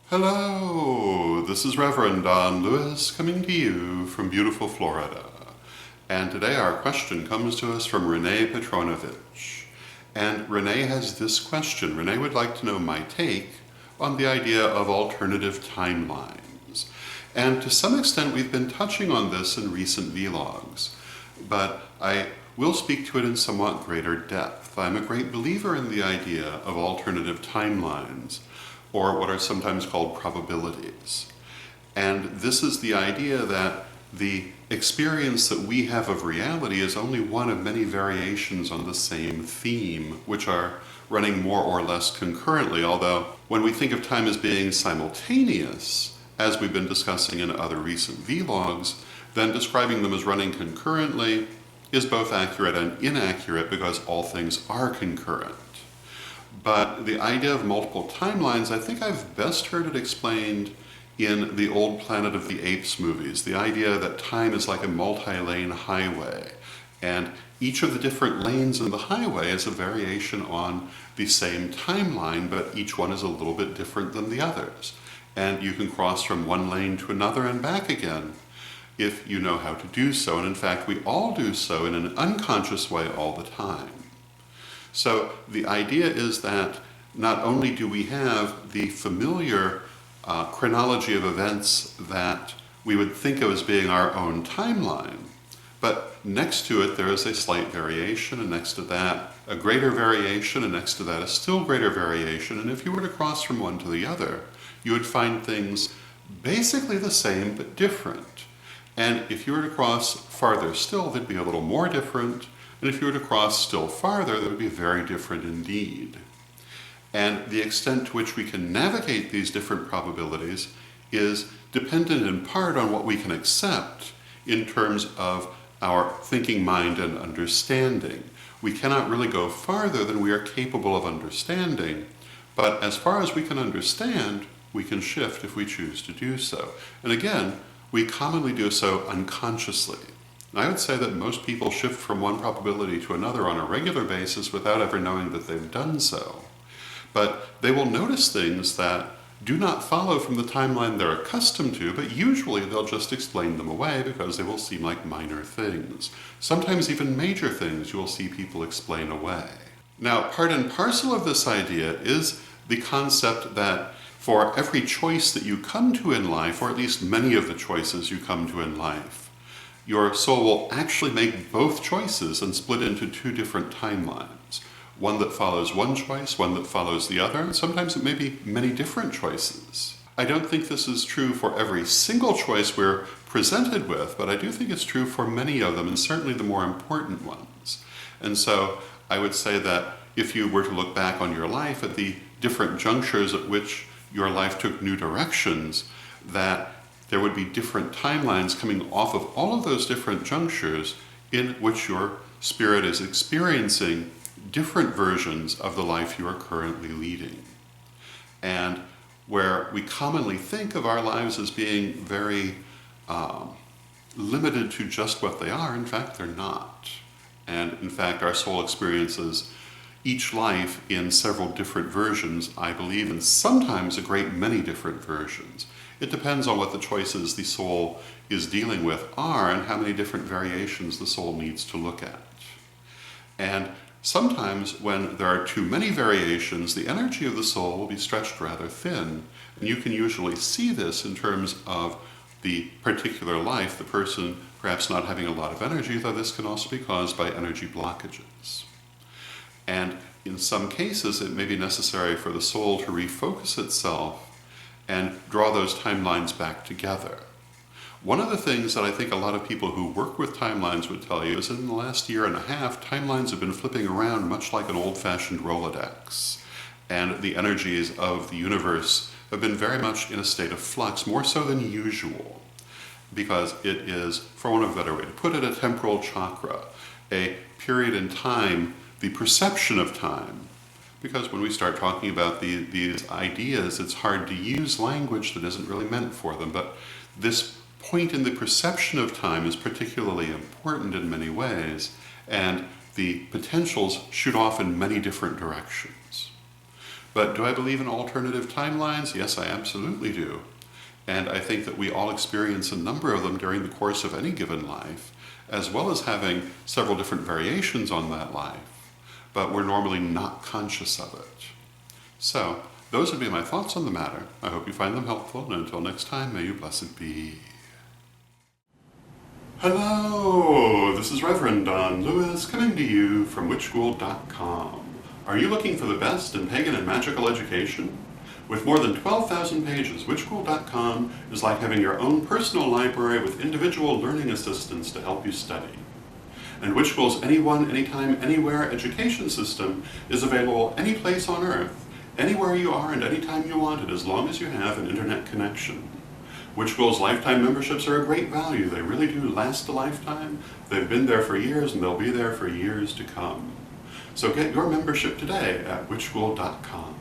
Hello, this is Reverend Don Lewis coming to you from beautiful Florida. And today our question comes to us from Renee Petronovich. And Renee has this question. Renee would like to know my take on the idea of alternative timelines. And to some extent we've been touching on this in recent vlogs, but I will speak to it in somewhat greater depth. I'm a great believer in the idea of alternative timelines, or what are sometimes called probabilities. And this is the idea that the experience that we have of reality is only one of many variations on the same theme, which are running more or less concurrently, although when we think of time as being simultaneous, as we've been discussing in other recent vlogs, then describing them as running concurrently is both accurate and inaccurate because all things are concurrent. But the idea of multiple timelines, I think I've best heard it explained in the old Planet of the Apes movies. The idea that time is like a multi-lane highway, and each of the different lanes in the highway is a variation on the same timeline, but each one is a little bit different than the others. And you can cross from one lane to another and back again if you know how to do so. And in fact, we all do so in an unconscious way all the time. So the idea is that not only do we have the familiar chronology of events that we would think of as being our own timeline, but next to it there is a slight variation, and next to that a greater variation, and next to that a still greater variation. And if you were to cross from one to the other, you would find things basically the same but different. And if you were to cross farther still, they'd be a little more different. And if you were to cross still farther, that would be very different indeed. And the extent to which we can navigate these different probabilities is dependent in part on what we can accept in terms of our thinking mind and understanding. We cannot really go farther than we are capable of understanding, but as far as we can understand, we can shift if we choose to do so. And again, we commonly do so unconsciously. I would say that most people shift from one probability to another on a regular basis without ever knowing that they've done so. But they will notice things that do not follow from the timeline they're accustomed to, but usually they'll just explain them away because they will seem like minor things. Sometimes even major things you will see people explain away. Now, part and parcel of this idea is the concept that for every choice that you come to in life, or at least many of the choices you come to in life, your soul will actually make both choices and split into two different timelines. One that follows one choice, one that follows the other, and sometimes it may be many different choices. I don't think this is true for every single choice we're presented with, but I do think it's true for many of them, and certainly the more important ones. And so I would say that if you were to look back on your life at the different junctures at which your life took new directions, that there would be different timelines coming off of all of those different junctures in which your spirit is experiencing different versions of the life you are currently leading. And where we commonly think of our lives as being very limited to just what they are, in fact, they're not. And in fact, our soul experiences each life in several different versions, I believe, and sometimes a great many different versions. It depends on what the choices the soul is dealing with are and how many different variations the soul needs to look at. And sometimes when there are too many variations, the energy of the soul will be stretched rather thin. And you can usually see this in terms of the particular life, the person perhaps not having a lot of energy, though this can also be caused by energy blockages. And in some cases, it may be necessary for the soul to refocus itself and draw those timelines back together. One of the things that I think a lot of people who work with timelines would tell you is that in the last year and a half, timelines have been flipping around much like an old-fashioned Rolodex. And the energies of the universe have been very much in a state of flux, more so than usual, because it is, for want of a better way to put it, a temporal chakra, a period in time, the perception of time. Because when we start talking about these ideas, it's hard to use language that isn't really meant for them. But this point in the perception of time is particularly important in many ways, and the potentials shoot off in many different directions. But do I believe in alternative timelines? Yes, I absolutely do. And I think that we all experience a number of them during the course of any given life, as well as having several different variations on that life, but we're normally not conscious of it. So, those would be my thoughts on the matter. I hope you find them helpful, and until next time, may you blessed be. Hello, this is Reverend Don Lewis coming to you from witchschool.com. Are you looking for the best in pagan and magical education? With more than 12,000 pages, witchschool.com is like having your own personal library with individual learning assistants to help you study. And Witchschool's Anyone, Anytime, Anywhere education system is available any place on Earth, anywhere you are and anytime you want it, as long as you have an internet connection. Witchschool's lifetime memberships are a great value. They really do last a lifetime. They've been there for years and they'll be there for years to come. So get your membership today at witchschool.com.